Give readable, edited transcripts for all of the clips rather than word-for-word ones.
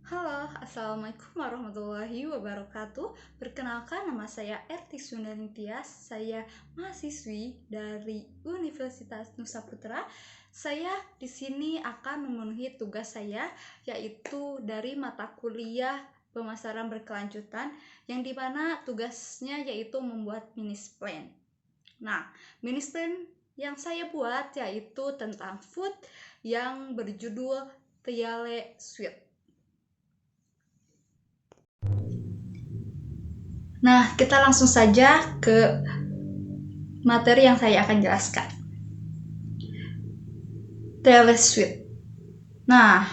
Halo, Assalamualaikum warahmatullahi wabarakatuh. Perkenalkan, nama saya Erti Sundarintias. Saya mahasiswi dari Universitas Nusa Putra. Saya di sini akan memenuhi tugas saya, yaitu dari mata kuliah pemasaran berkelanjutan, yang dimana tugasnya yaitu membuat minis plan. Nah, minis plan yang saya buat yaitu tentang food yang berjudul Tiale Sweet. Nah, kita langsung saja ke materi yang saya akan jelaskan. Taylor Swift. Nah,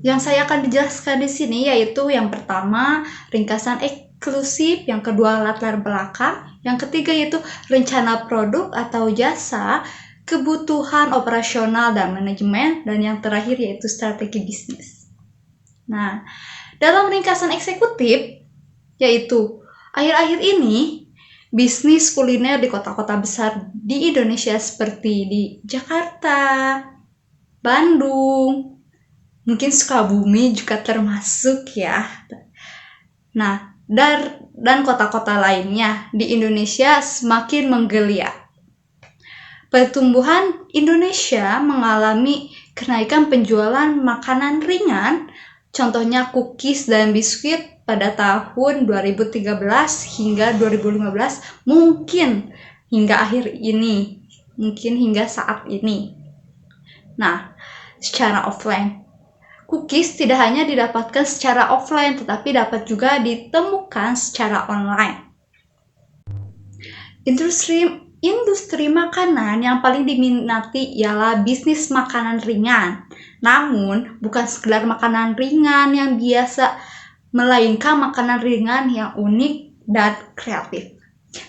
yang saya akan dijelaskan di sini yaitu yang pertama ringkasan eksklusif, yang kedua latar belakang, yang ketiga yaitu rencana produk atau jasa, kebutuhan operasional dan manajemen, dan yang terakhir yaitu strategi bisnis. Nah, dalam ringkasan eksekutif yaitu akhir-akhir ini bisnis kuliner di kota-kota besar di Indonesia seperti di Jakarta, Bandung, mungkin Sukabumi juga termasuk ya. Nah, dan kota-kota lainnya di Indonesia semakin menggeliat. Pertumbuhan Indonesia mengalami kenaikan penjualan makanan ringan, contohnya cookies dan biskuit pada tahun 2013 hingga 2015, mungkin hingga akhir ini, mungkin hingga saat ini. Nah, secara offline, cookies tidak hanya didapatkan secara offline, tetapi dapat juga ditemukan secara online. Industri makanan yang paling diminati ialah bisnis makanan ringan. Namun, bukan sekedar makanan ringan yang biasa, melainkan makanan ringan yang unik dan kreatif.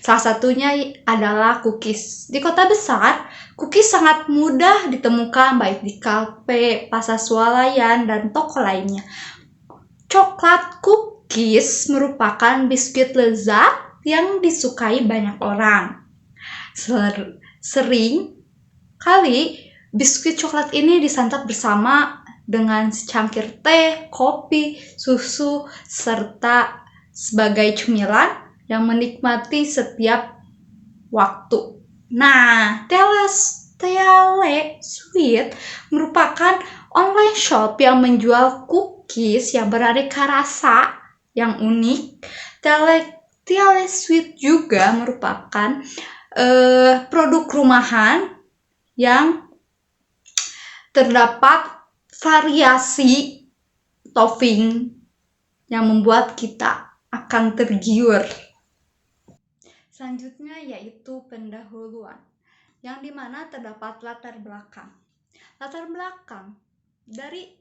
Salah satunya adalah cookies. Di kota besar, cookies sangat mudah ditemukan baik di kafe, pasar swalayan, dan toko lainnya. Coklat cookies merupakan biskuit lezat yang disukai banyak orang. Sering kali biskuit coklat ini disantap bersama dengan secangkir teh, kopi, susu, serta sebagai cemilan yang menikmati setiap waktu. Nah, Tiale Sweet merupakan online shop yang menjual cookies yang beraneka rasa yang unik. Tiale Sweet juga merupakan produk rumahan yang terdapat variasi topping yang membuat kita akan tergiur. Selanjutnya yaitu pendahuluan, yang dimana terdapat latar belakang. Latar belakang dari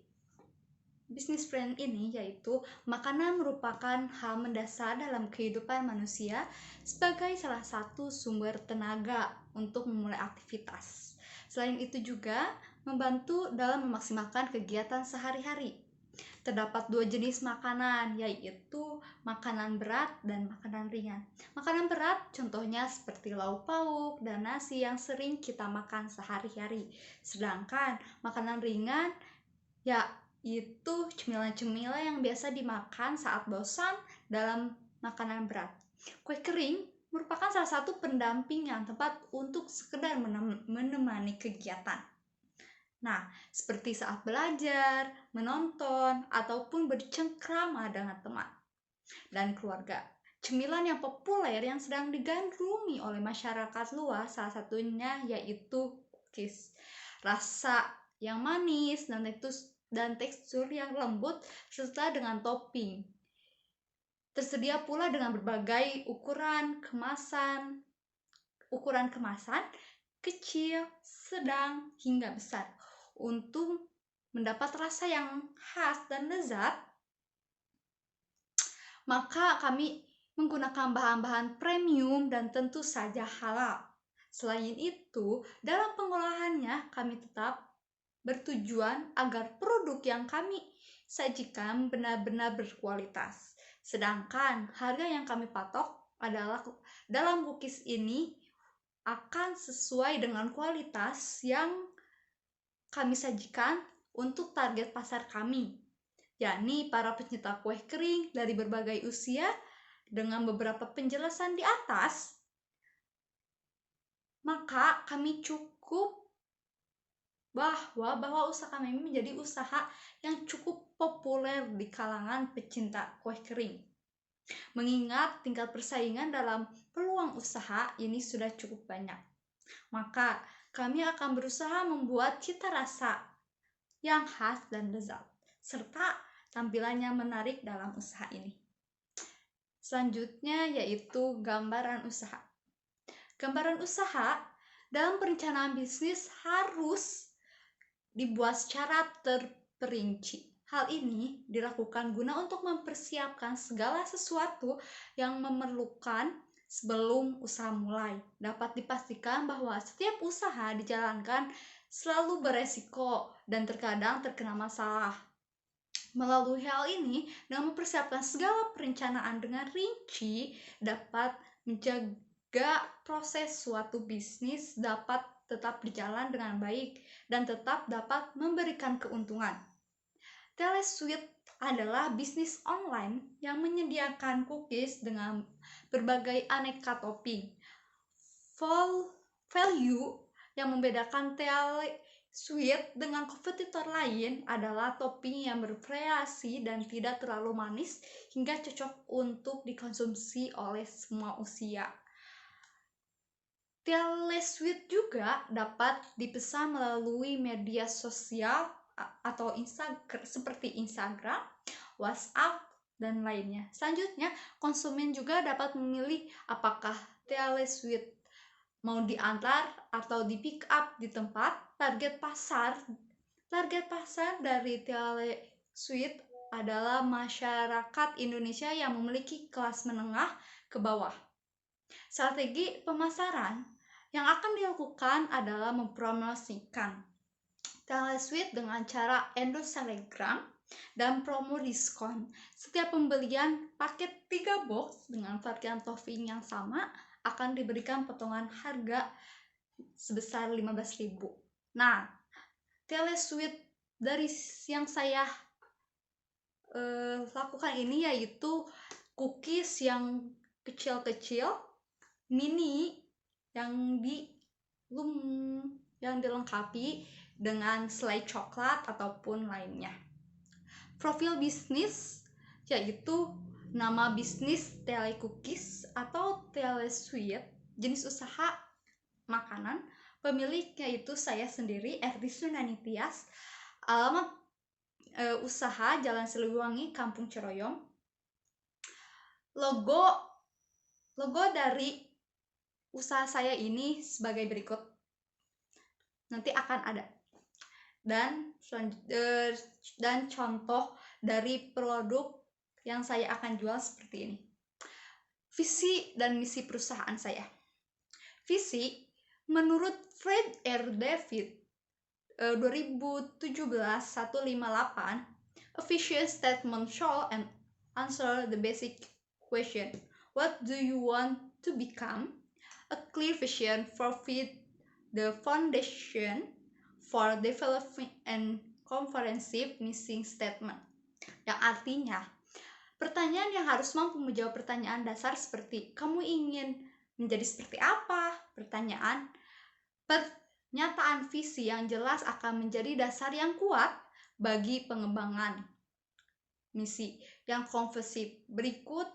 bisnis plan ini yaitu makanan merupakan hal mendasar dalam kehidupan manusia sebagai salah satu sumber tenaga untuk memulai aktivitas. Selain itu juga membantu dalam memaksimalkan kegiatan sehari-hari. Terdapat dua jenis makanan, yaitu makanan berat dan makanan ringan. Makanan berat contohnya seperti lauk pauk dan nasi yang sering kita makan sehari-hari. Sedangkan makanan ringan yaitu cemilan-cemilan yang biasa dimakan saat bosan dalam makanan berat. Kue kering merupakan salah satu pendamping yang tepat untuk sekedar menemani kegiatan. Nah, seperti saat belajar, menonton, ataupun bercengkrama dengan teman dan keluarga. Cemilan yang populer yang sedang digandrungi oleh masyarakat luas salah satunya yaitu cookies. Rasa yang manis dan tekstur yang lembut serta dengan topping. Tersedia pula dengan berbagai ukuran kemasan kecil, sedang, hingga besar. Untuk mendapat rasa yang khas dan lezat, maka kami menggunakan bahan-bahan premium dan tentu saja halal. Selain itu, dalam pengolahannya kami tetap bertujuan agar produk yang kami sajikan benar-benar berkualitas. Sedangkan harga yang kami patok adalah dalam cookies ini akan sesuai dengan kualitas yang kami sajikan untuk target pasar kami. yakni para pencinta kue kering dari berbagai usia. Dengan beberapa penjelasan di atas, maka kami cukup bahwa usaha kami menjadi usaha yang cukup populer di kalangan pecinta kue kering. Mengingat tingkat persaingan dalam peluang usaha ini sudah cukup banyak, maka kami akan berusaha membuat cita rasa yang khas dan lezat, serta tampilannya menarik dalam usaha ini. Selanjutnya yaitu gambaran usaha. Gambaran usaha dalam perencanaan bisnis harus dibuat secara terperinci. Hal ini dilakukan guna untuk mempersiapkan segala sesuatu yang memerlukan sebelum usaha mulai. Dapat dipastikan bahwa setiap usaha dijalankan selalu beresiko dan terkadang terkena masalah. Melalui hal ini, dengan mempersiapkan segala perencanaan dengan rinci, dapat menjaga proses suatu bisnis dapat tetap berjalan dengan baik dan tetap dapat memberikan keuntungan. Telesuite adalah bisnis online yang menyediakan cookies dengan berbagai aneka topping. Value yang membedakan Telesuite dengan kompetitor lain adalah topping yang bervariasi dan tidak terlalu manis hingga cocok untuk dikonsumsi oleh semua usia. Telesuite juga dapat dipesan melalui media sosial atau seperti Instagram, WhatsApp, dan lainnya. Selanjutnya, konsumen juga dapat memilih apakah Telesuite mau diantar atau di pick up di tempat. Target pasar dari Telesuite adalah masyarakat Indonesia yang memiliki kelas menengah ke bawah. Strategi pemasaran yang akan dilakukan adalah mempromosikan Telesuite dengan cara endorse Telegram dan promo diskon. Setiap pembelian paket 3 box dengan varian topping yang sama akan diberikan potongan harga sebesar 15.000. Nah, Telesuite dari yang saya lakukan ini yaitu cookies yang kecil-kecil, mini, yang dilengkapi dengan selai coklat ataupun lainnya. Profil bisnis yaitu nama bisnis Telecookies atau Telesuite, jenis usaha makanan, pemilik yaitu saya sendiri, Erdi Sundanitias, alamat usaha Jalan Siliwangi, Kampung Ceroyom. Logo dari usaha saya ini sebagai berikut, nanti akan ada, dan contoh dari produk yang saya akan jual seperti ini. Visi dan misi perusahaan saya. Visi menurut Fred R. David 2017-158, a vision statement should and answer the basic question, what do you want to become? A clear vision provides the foundation for developing and comprehensive mission statement. Yang artinya, pertanyaan yang harus mampu menjawab pertanyaan dasar seperti kamu ingin menjadi seperti apa? Pernyataan visi yang jelas akan menjadi dasar yang kuat bagi pengembangan misi yang komprehensif. Berikut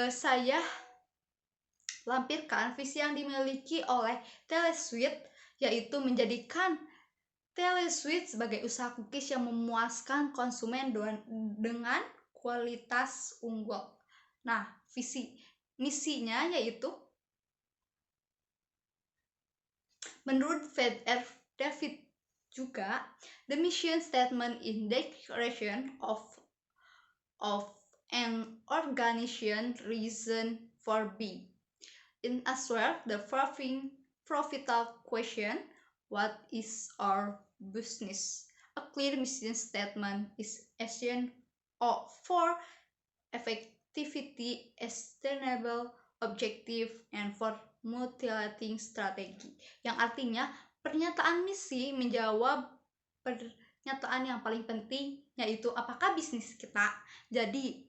saya lampirkan visi yang dimiliki oleh Telesuite, yaitu menjadikan Telesuite sebagai usaha cookies yang memuaskan konsumen dengan kualitas unggul. Nah, misinya yaitu menurut Fred R. David juga, the mission statement is declaration of an organization reason for being. In as well, the profitable question, what is our business? A clear mission statement is essential for effectivity, sustainable objective, and for multilateral strategy. Yang artinya, pernyataan misi menjawab pernyataan yang paling penting, yaitu apakah bisnis kita. Jadi,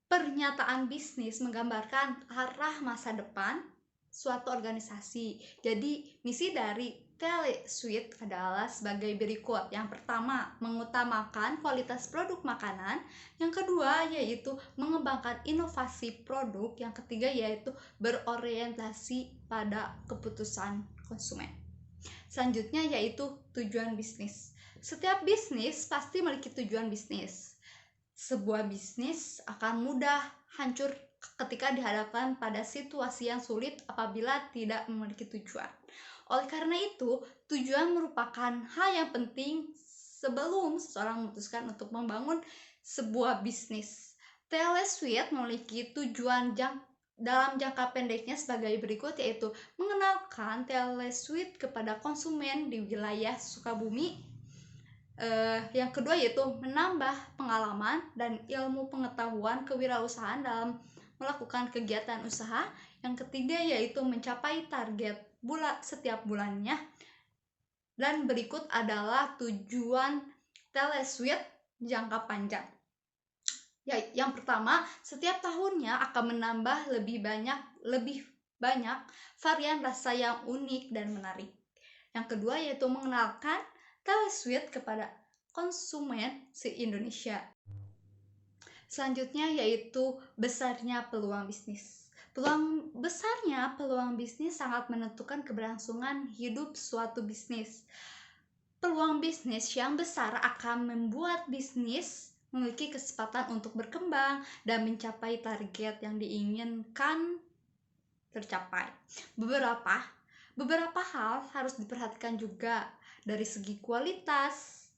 pernyataan bisnis menggambarkan arah masa depan suatu organisasi. Jadi, misi dari Telesuite adalah sebagai berikut. Yang pertama, mengutamakan kualitas produk makanan. Yang kedua, yaitu mengembangkan inovasi produk. Yang ketiga, yaitu berorientasi pada keputusan konsumen. Selanjutnya, yaitu tujuan bisnis. Setiap bisnis pasti memiliki tujuan bisnis. Sebuah bisnis akan mudah hancur ketika dihadapkan pada situasi yang sulit apabila tidak memiliki tujuan. Oleh karena itu, tujuan merupakan hal yang penting sebelum seseorang memutuskan untuk membangun sebuah bisnis. Telesuite memiliki tujuan dalam jangka pendeknya sebagai berikut, yaitu mengenalkan Telesuite kepada konsumen di wilayah Sukabumi. Yang kedua yaitu menambah pengalaman dan ilmu pengetahuan kewirausahaan dalam melakukan kegiatan usaha. Yang ketiga yaitu mencapai target setiap bulannya. Dan berikut adalah tujuan Telesuite jangka panjang. Yang pertama, setiap tahunnya akan menambah lebih banyak varian rasa yang unik dan menarik. Yang kedua yaitu mengenalkan Telesuite kepada konsumen se-Indonesia. Selanjutnya yaitu besarnya peluang bisnis. Besarnya peluang bisnis sangat menentukan keberlangsungan hidup suatu bisnis. Peluang bisnis yang besar akan membuat bisnis memiliki kesempatan untuk berkembang dan mencapai target yang diinginkan tercapai. Beberapa hal harus diperhatikan juga dari segi kualitas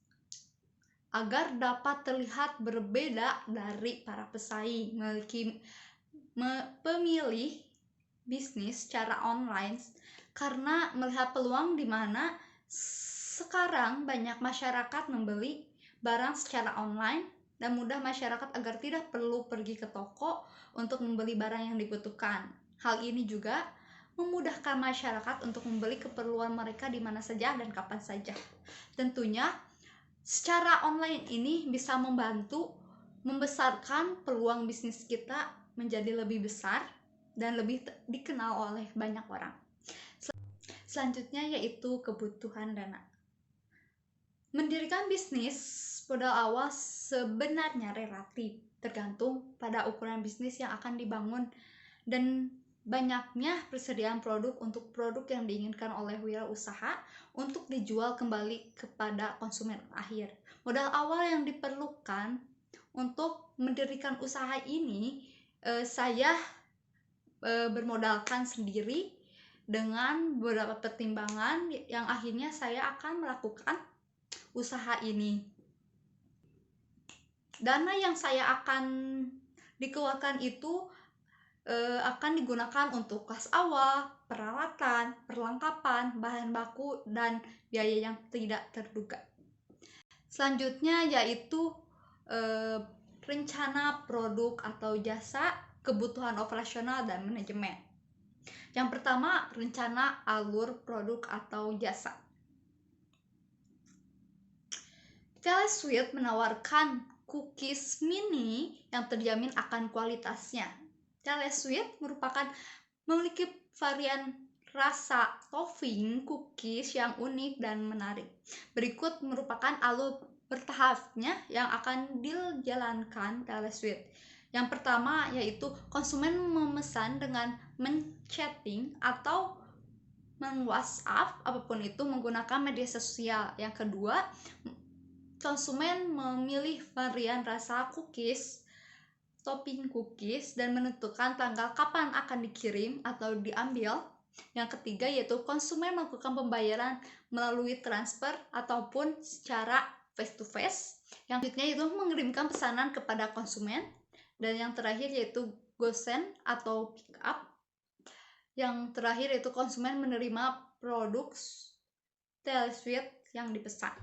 agar dapat terlihat berbeda dari para pesaing. Pemilih bisnis secara online karena melihat peluang di mana sekarang banyak masyarakat membeli barang secara online dan mudah masyarakat agar tidak perlu pergi ke toko untuk membeli barang yang dibutuhkan. Hal ini juga memudahkan masyarakat untuk membeli keperluan mereka di mana saja dan kapan saja. Tentunya secara online ini bisa membantu membesarkan peluang bisnis kita menjadi lebih besar dan lebih dikenal oleh banyak orang. Selanjutnya yaitu kebutuhan dana. Mendirikan bisnis modal awal sebenarnya relatif, tergantung pada ukuran bisnis yang akan dibangun dan banyaknya persediaan produk untuk produk yang diinginkan oleh wirausaha untuk dijual kembali kepada konsumen akhir. Modal awal yang diperlukan untuk mendirikan usaha ini, saya bermodalkan sendiri dengan beberapa pertimbangan yang akhirnya saya akan melakukan usaha ini. Dana yang saya akan dikeluarkan itu akan digunakan untuk kas awal, peralatan, perlengkapan, bahan baku, dan biaya yang tidak terduga. Selanjutnya yaitu rencana produk atau jasa, kebutuhan operasional, dan manajemen. Yang pertama, rencana alur produk atau jasa. Telesuite menawarkan cookies mini yang terjamin akan kualitasnya. Telesuite memiliki varian rasa topping cookies yang unik dan menarik. Berikut merupakan alur bertahapnya yang akan dijalankan Telesuite. Yang pertama yaitu konsumen memesan dengan men-chatting atau men-WhatsApp apapun itu menggunakan media sosial. Yang kedua, konsumen memilih varian rasa cookies, topping cookies, dan menentukan tanggal kapan akan dikirim atau diambil. Yang ketiga yaitu konsumen melakukan pembayaran melalui transfer ataupun secara face to face. Yang selanjutnya itu mengirimkan pesanan kepada konsumen. Dan yang terakhir yaitu GoSend atau pick up. Yang terakhir yaitu konsumen menerima produk Telesuite yang dipesan.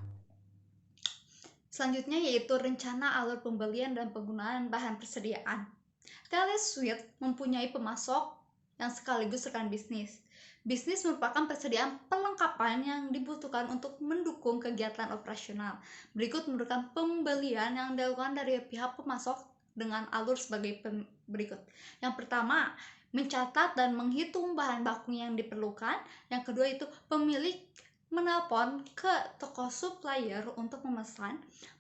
Selanjutnya yaitu rencana alur pembelian dan penggunaan bahan persediaan. Telesuite mempunyai pemasok yang sekaligus rekan bisnis. Bisnis merupakan persediaan perlengkapan yang dibutuhkan untuk mendukung kegiatan operasional. Berikut merupakan pembelian yang dilakukan dari pihak pemasok dengan alur sebagai berikut. Yang pertama, mencatat dan menghitung bahan baku yang diperlukan. Yang kedua itu pemilik menelpon ke toko supplier untuk memesan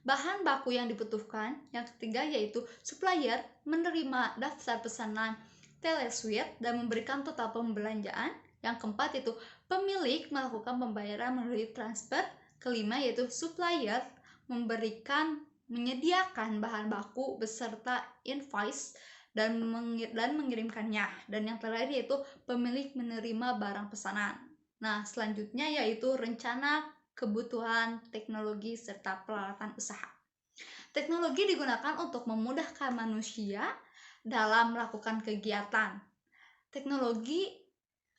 bahan baku yang dibutuhkan. Yang ketiga yaitu supplier menerima daftar pesanan telesuite dan memberikan total pembelanjaan. Yang keempat itu pemilik melakukan pembayaran melalui transfer. Kelima yaitu supplier menyediakan bahan baku beserta invoice dan mengirimkannya. Dan yang terakhir yaitu pemilik menerima barang pesanan. Nah, selanjutnya yaitu rencana kebutuhan teknologi serta peralatan usaha. Teknologi digunakan untuk memudahkan manusia dalam melakukan kegiatan. Teknologi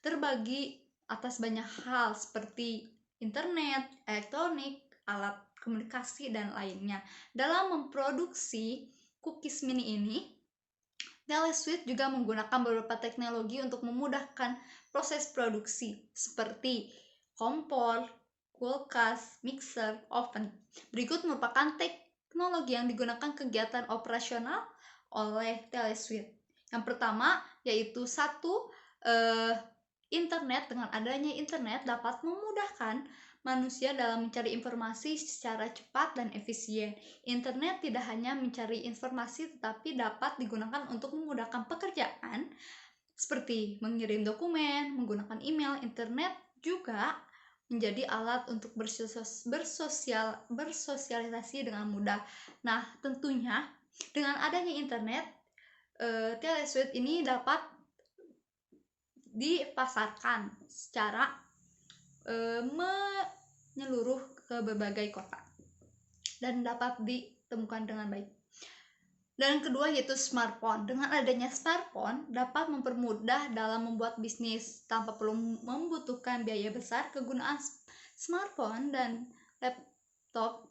terbagi atas banyak hal seperti internet, elektronik, alat komunikasi, dan lainnya. Dalam memproduksi cookies mini ini, Telesuite juga menggunakan beberapa teknologi untuk memudahkan proses produksi seperti kompor, kulkas, mixer, oven. Berikut merupakan teknologi yang digunakan kegiatan operasional oleh Telesuite. Yang pertama yaitu internet. Dengan adanya internet dapat memudahkan manusia dalam mencari informasi secara cepat dan efisien. Internet tidak hanya mencari informasi tetapi dapat digunakan untuk memudahkan pekerjaan seperti mengirim dokumen, menggunakan email. Internet juga menjadi alat untuk bersosialisasi dengan mudah. Nah, tentunya dengan adanya internet, Telesuite ini dapat dipasarkan secara menyeluruh ke berbagai kota dan dapat ditemukan dengan baik. Dan kedua yaitu smartphone. Dengan adanya smartphone dapat mempermudah dalam membuat bisnis tanpa perlu membutuhkan biaya besar. Kegunaan smartphone dan laptop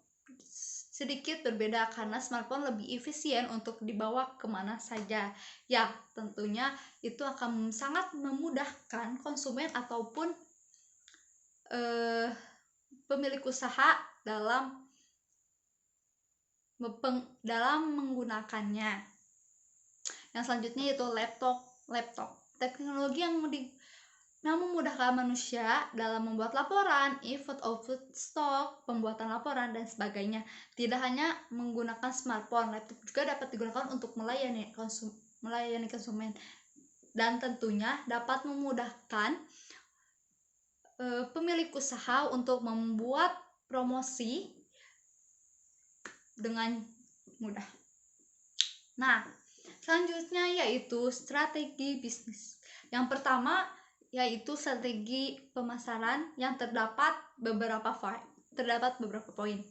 sedikit berbeda karena smartphone lebih efisien untuk dibawa kemana saja. Ya, tentunya itu akan sangat memudahkan konsumen ataupun pemilik usaha dalam menggunakannya. Yang selanjutnya yaitu laptop. Teknologi yang memudahkan manusia dalam membuat laporan, input output stok, pembuatan laporan, dan sebagainya. Tidak hanya menggunakan smartphone, laptop juga dapat digunakan untuk melayani konsumen dan tentunya dapat memudahkan pemilik usaha untuk membuat promosi dengan mudah. Nah, selanjutnya yaitu strategi bisnis. Yang pertama yaitu strategi pemasaran yang terdapat beberapa poin.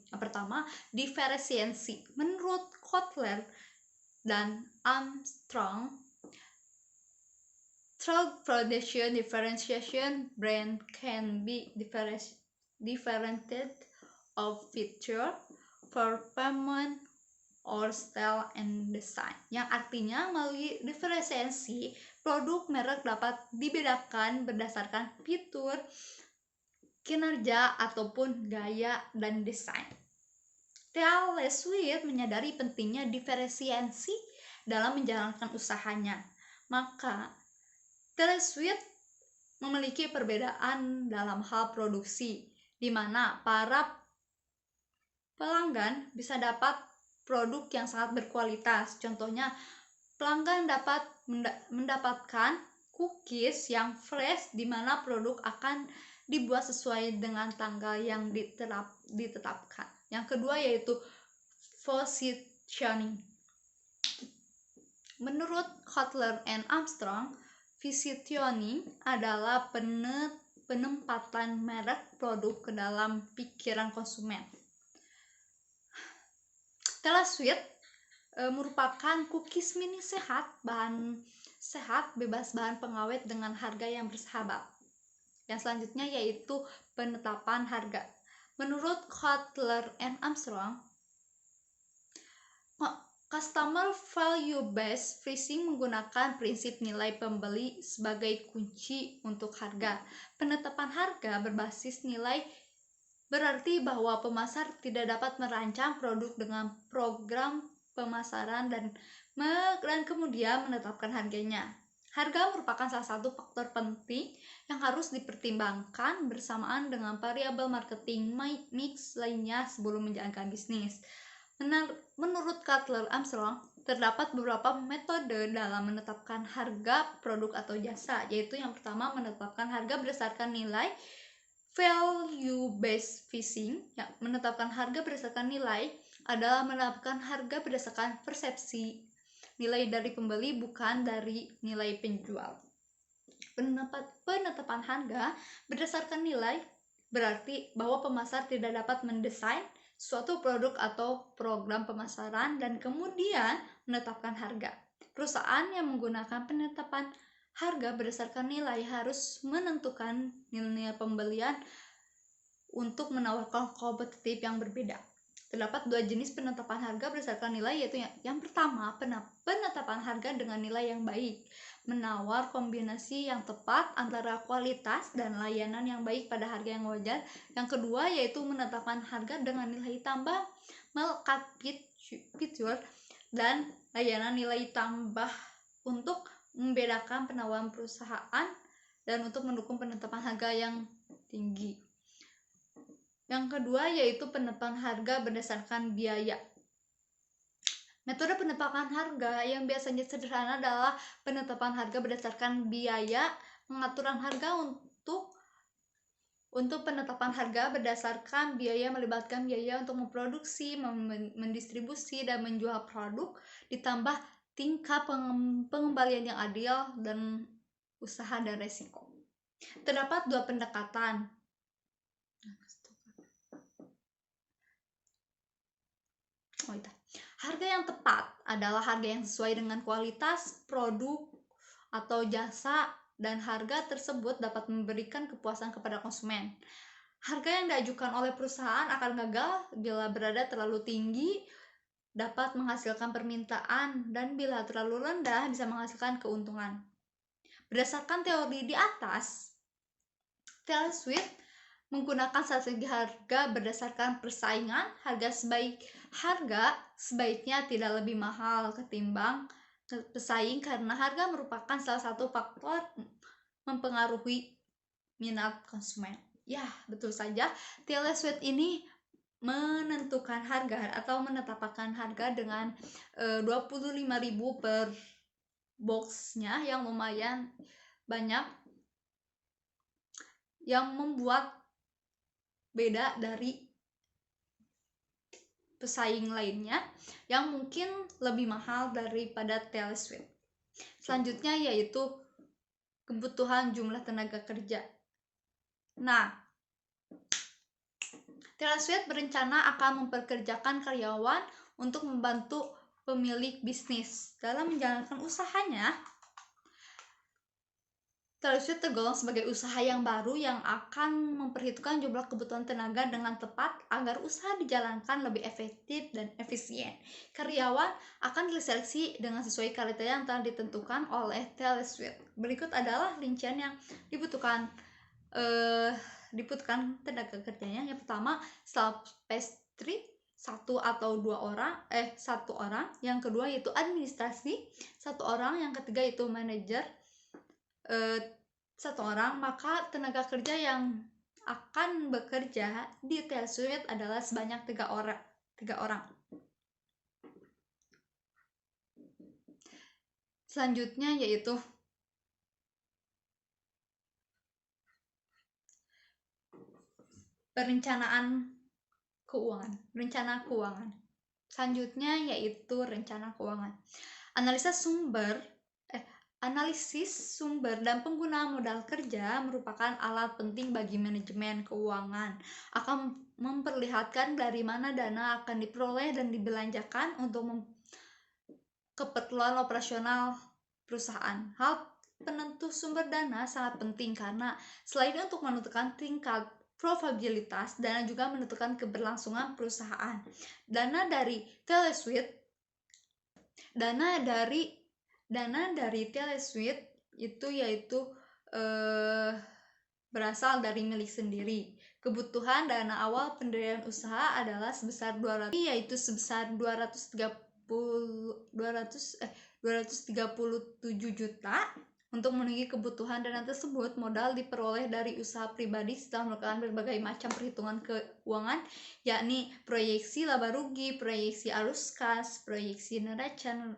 Yang pertama, diferensiasi. Menurut Kotler dan Armstrong, through differentiation, brand can be differentiated of feature, performance, or style and design. Yang artinya melalui diferensiasi, produk merek dapat dibedakan berdasarkan fitur, kinerja, ataupun gaya dan desain. Telesuite menyadari pentingnya diferensiasi dalam menjalankan usahanya. Maka Telesuite memiliki perbedaan dalam hal produksi, di mana para pelanggan bisa dapat produk yang sangat berkualitas. Contohnya, pelanggan dapat mendapatkan cookies yang fresh, di mana produk akan dibuat sesuai dengan tanggal yang ditetapkan. Yang kedua yaitu positioning. Menurut Kotler and Armstrong, positioning adalah penempatan merek produk ke dalam pikiran konsumen. Telesuite merupakan cookies mini sehat, bebas bahan pengawet dengan harga yang bersahabat. Yang selanjutnya yaitu penetapan harga. Menurut Kotler and Armstrong, Customer value based pricing menggunakan prinsip nilai pembeli sebagai kunci untuk harga. Penetapan harga berbasis nilai berarti bahwa pemasar tidak dapat merancang produk dengan program pemasaran dan kemudian menetapkan harganya. Harga merupakan salah satu faktor penting yang harus dipertimbangkan bersamaan dengan variabel marketing mix lainnya sebelum menjalankan bisnis. Menurut Cutler Armstrong, terdapat beberapa metode dalam menetapkan harga produk atau jasa, yaitu yang pertama menetapkan harga berdasarkan nilai value based pricing. Ya, menetapkan harga berdasarkan nilai adalah menetapkan harga berdasarkan persepsi nilai dari pembeli, bukan dari nilai penjual. Penetapan harga berdasarkan nilai berarti bahwa pemasar tidak dapat mendesain suatu produk atau program pemasaran dan kemudian menetapkan harga. Perusahaan yang menggunakan penetapan harga berdasarkan nilai harus menentukan nilai pembelian untuk menawarkan kompetitif yang berbeda. Terdapat dua jenis penetapan harga berdasarkan nilai, yaitu yang pertama penetapan harga dengan nilai yang baik, menawar kombinasi yang tepat antara kualitas dan layanan yang baik pada harga yang wajar. Yang kedua yaitu menetapkan harga dengan nilai tambah, melekat fitur dan layanan nilai tambah untuk membedakan penawaran perusahaan dan untuk mendukung penetapan harga yang tinggi. Yang kedua yaitu penetapan harga berdasarkan biaya. Metode penetapan harga yang biasanya sederhana adalah penetapan harga berdasarkan biaya. Pengaturan harga untuk penetapan harga berdasarkan biaya melibatkan biaya untuk memproduksi, mendistribusi, dan menjual produk, ditambah tingkat pengembalian yang adil dan usaha dan resiko. Terdapat dua pendekatan. Harga yang tepat adalah harga yang sesuai dengan kualitas produk atau jasa dan harga tersebut dapat memberikan kepuasan kepada konsumen. Harga yang diajukan oleh perusahaan akan gagal bila berada terlalu tinggi, dapat menghasilkan permintaan, dan bila terlalu rendah bisa menghasilkan keuntungan. Berdasarkan teori di atas, Taylor Swift menggunakan strategi harga berdasarkan persaingan. Harga sebaiknya tidak lebih mahal ketimbang pesaing karena harga merupakan salah satu faktor mempengaruhi minat konsumen. Ya, betul saja. Taylor Swift ini menentukan harga atau menetapkan harga dengan 25.000 per boxnya yang lumayan banyak, yang membuat beda dari pesaing lainnya yang mungkin lebih mahal daripada Taylor Swift. Selanjutnya yaitu kebutuhan jumlah tenaga kerja. Nah, Taylor Swift berencana akan mempekerjakan karyawan untuk membantu pemilik bisnis dalam menjalankan usahanya. Taylor Swift tergolong sebagai usaha yang baru yang akan memperhitungkan jumlah kebutuhan tenaga dengan tepat agar usaha dijalankan lebih efektif dan efisien. Karyawan akan diseleksi dengan sesuai kriteria yang telah ditentukan oleh Taylor Swift. Berikut adalah rincian yang dibutuhkan tenaga kerjanya. Yang pertama, staff pastry satu orang. Yang kedua yaitu administrasi 1 orang. Yang ketiga yaitu manajer 1 orang. Maka tenaga kerja yang akan bekerja di Taylor Swift adalah sebanyak 3 orang. Selanjutnya yaitu rencana keuangan. Selanjutnya yaitu rencana keuangan. Analisis sumber dan penggunaan modal kerja merupakan alat penting bagi manajemen keuangan. Akan memperlihatkan dari mana dana akan diperoleh dan dibelanjakan untuk keperluan operasional perusahaan. Hal penentu sumber dana sangat penting karena selain untuk menentukan tingkat probabilitas, dana juga menentukan keberlangsungan perusahaan. Dana dari Taylor Swift Dana dari Telesuite itu yaitu berasal dari milik sendiri. Kebutuhan dana awal pendirian usaha adalah sebesar 237 juta. Untuk memenuhi kebutuhan dana tersebut, modal diperoleh dari usaha pribadi setelah melakukan berbagai macam perhitungan keuangan, yakni proyeksi laba rugi, proyeksi arus kas, proyeksi neraca,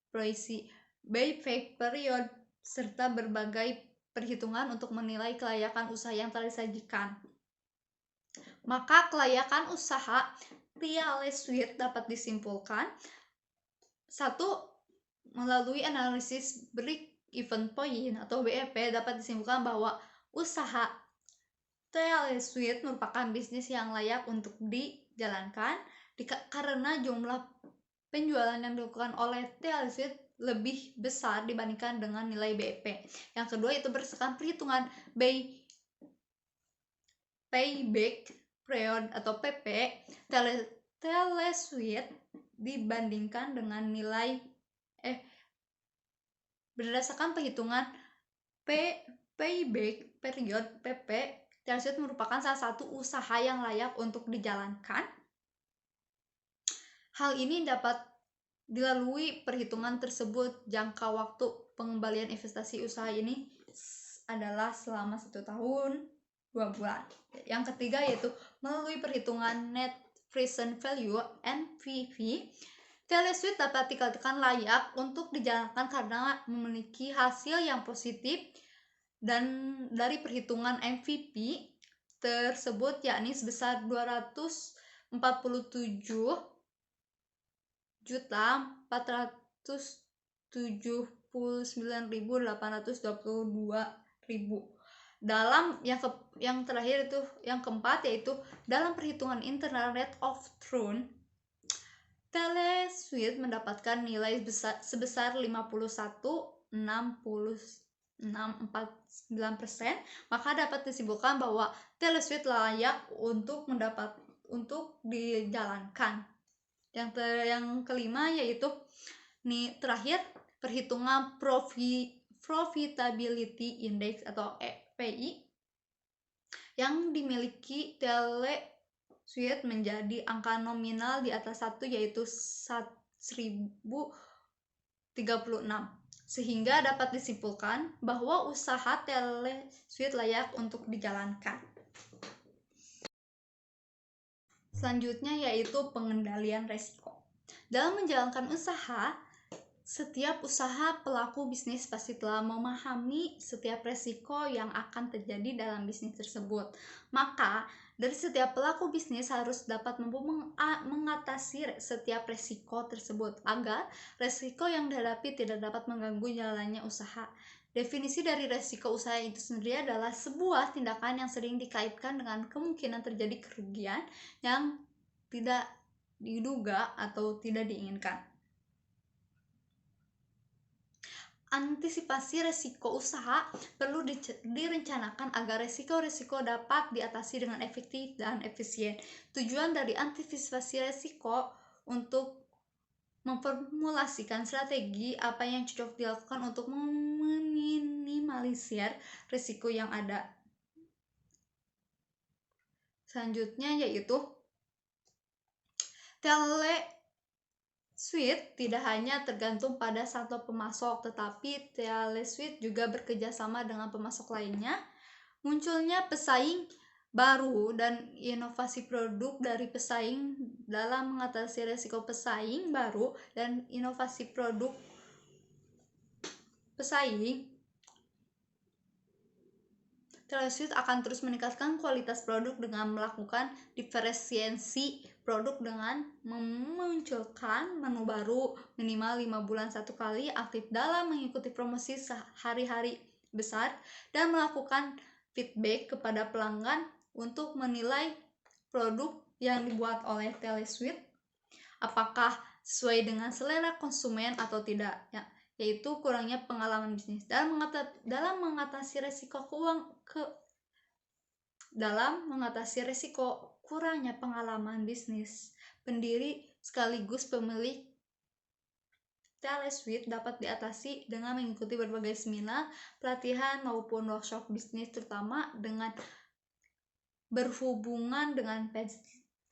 proyeksi payback period, serta berbagai perhitungan untuk menilai kelayakan usaha yang telah disajikan. Maka kelayakan usaha Telesuite dapat disimpulkan: 1. Melalui analisis break even point atau BEP dapat disimpulkan bahwa usaha Telesuite merupakan bisnis yang layak untuk dijalankan karena jumlah penjualan yang dilakukan oleh Telesuite lebih besar dibandingkan dengan nilai BEP. Yang kedua itu berdasarkan perhitungan payback period atau PP, Telesuite dibandingkan dengan nilai berdasarkan perhitungan payback period PP, Telesuite merupakan salah satu usaha yang layak untuk dijalankan. Hal ini dapat dilalui perhitungan tersebut. Jangka waktu pengembalian investasi usaha ini adalah selama 1 tahun 2 bulan. Yang ketiga yaitu melalui perhitungan net present value NPV, Telesuite dapat dikatakan layak untuk dijalankan karena memiliki hasil yang positif dan dari perhitungan MVP tersebut, yakni sebesar 247.479.822. Dalam yang terakhir itu yang keempat yaitu dalam perhitungan internal rate of return, Telesuite mendapatkan nilai sebesar 51,649%, maka dapat disimpulkan bahwa Telesuite layak untuk dijalankan. Yang kelima yaitu terakhir perhitungan profitability index atau PI yang dimiliki Telesuite menjadi angka nominal di atas 1 yaitu 1036, sehingga dapat disimpulkan bahwa usaha Telesuite layak untuk dijalankan. Selanjutnya yaitu pengendalian resiko. Dalam menjalankan usaha, setiap usaha pelaku bisnis pasti telah memahami setiap resiko yang akan terjadi dalam bisnis tersebut. Maka, dari setiap pelaku bisnis harus dapat mampu mengatasi setiap resiko tersebut agar resiko yang dihadapi tidak dapat mengganggu jalannya usaha. Definisi dari resiko usaha itu sendiri adalah sebuah tindakan yang sering dikaitkan dengan kemungkinan terjadi kerugian yang tidak diduga atau tidak diinginkan. Antisipasi resiko usaha perlu direncanakan agar resiko-resiko dapat diatasi dengan efektif dan efisien. Tujuan dari antisipasi resiko untuk memformulasikan strategi apa yang cocok dilakukan untuk meminimalisir risiko yang ada. Selanjutnya yaitu Telesuite tidak hanya tergantung pada satu pemasok, tetapi Telesuite juga bekerja sama dengan pemasok lainnya. Munculnya pesaing baru dan inovasi produk dari pesaing dalam mengatasi risiko pesaing baru dan inovasi produk pesaing, Telesuite akan terus meningkatkan kualitas produk dengan melakukan diferensiasi produk dengan memunculkan menu baru minimal 5 bulan 1 kali, aktif dalam mengikuti promosi hari-hari besar, dan melakukan feedback kepada pelanggan untuk menilai produk yang dibuat oleh Telesuite apakah sesuai dengan selera konsumen atau tidak, yaitu kurangnya pengalaman bisnis. Dalam mengatasi resiko kurangnya pengalaman bisnis, pendiri sekaligus pemilik telesuite dapat diatasi dengan mengikuti berbagai seminar, pelatihan maupun workshop bisnis, terutama dengan berhubungan dengan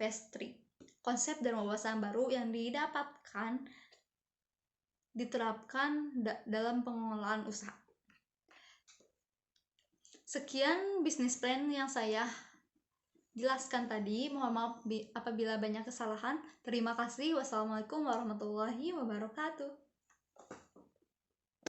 pastry. Konsep dan wawasan baru yang diterapkan dalam pengelolaan usaha. Sekian bisnis plan yang saya jelaskan tadi. Mohon maaf apabila banyak kesalahan. Terima kasih. Wassalamualaikum warahmatullahi wabarakatuh.